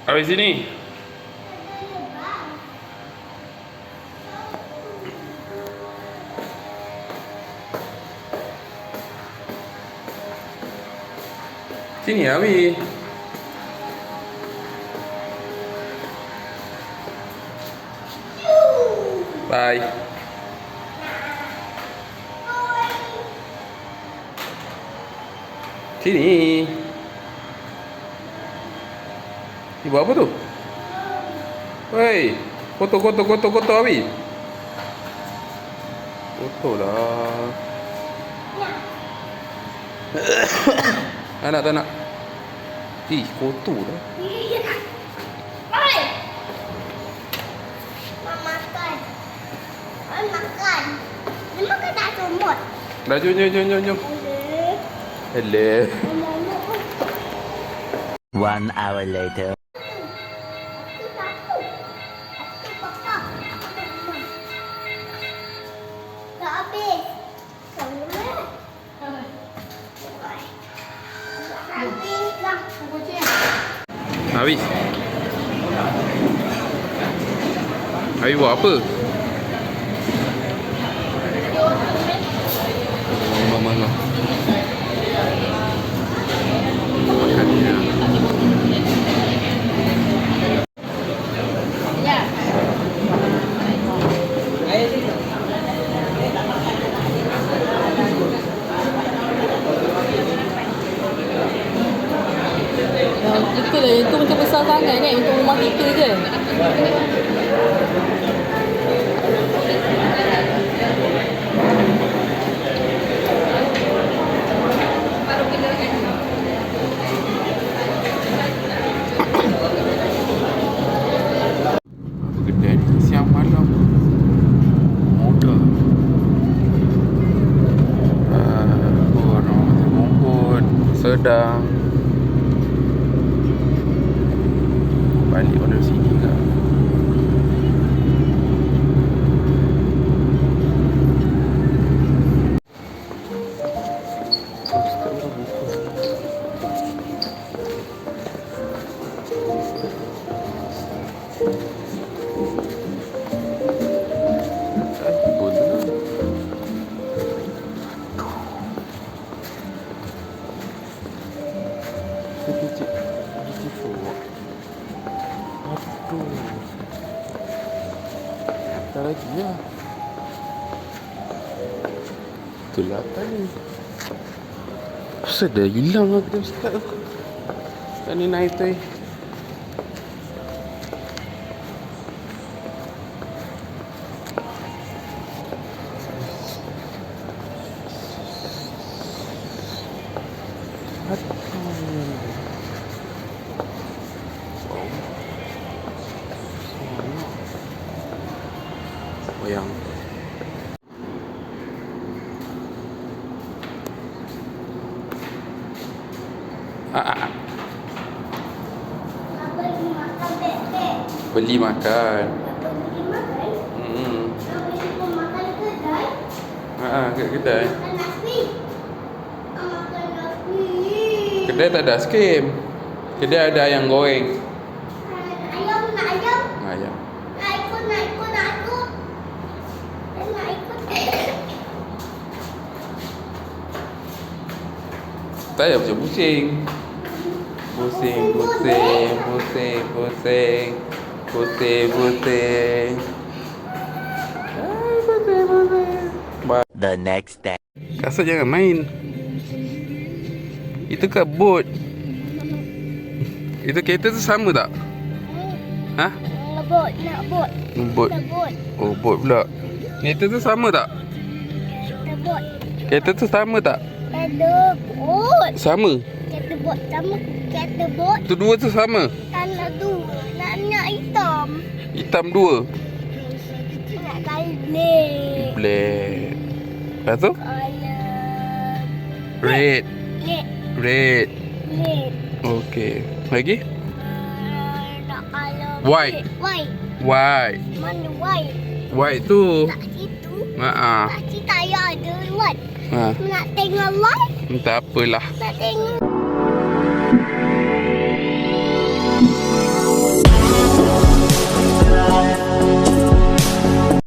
Habis sini. Sini Abi. Bye. Sini. Ni buat apa tu? Hei, kotor Abi. Kotor lah. Tak nak. Ih, kotor lah. Oi! Mak makan. Mak makan. Dia makan tak semut. Dah, jom. Hello. One hour later. Habis. Habis buat apa? Mama. Makan dia. Itulah, itu macam besar sangat ni untuk rumah kita je. Kedai ni siang malam. Muda. Orang rumput sedang. Balik pada sini ke? Tak lagi lah. Betul lah apa ni? Kenapa dah hilang lah kita start tu? Sekarang ni naik tu. Yang beli makan. Kat kedai. Kedai tak ada skim. Kedai ada ayam goreng. Ayam. Tak payah macam pusing. The next day. Kasut jangan main. Itu kat bot. Itu kereta tu sama tak? Ha? Nak bot. Bot. Oh, bot pula. Kereta tu sama tak? Kereta tu sama tak? Kereta bot. Sama. Kereta bot sama. Kereta bot. Tu dua tu sama. Tanah tu. Nak hitam. Hitam dua. Nak black. Black. Lepas tu? Color. Red. Red. Okey. Lagi? Nak color White. White. Mana white? White tu. Tak situ. Ha. Tak situ tak ada white. Ha. Nak tengok light. Tak apalah. Nak tengok.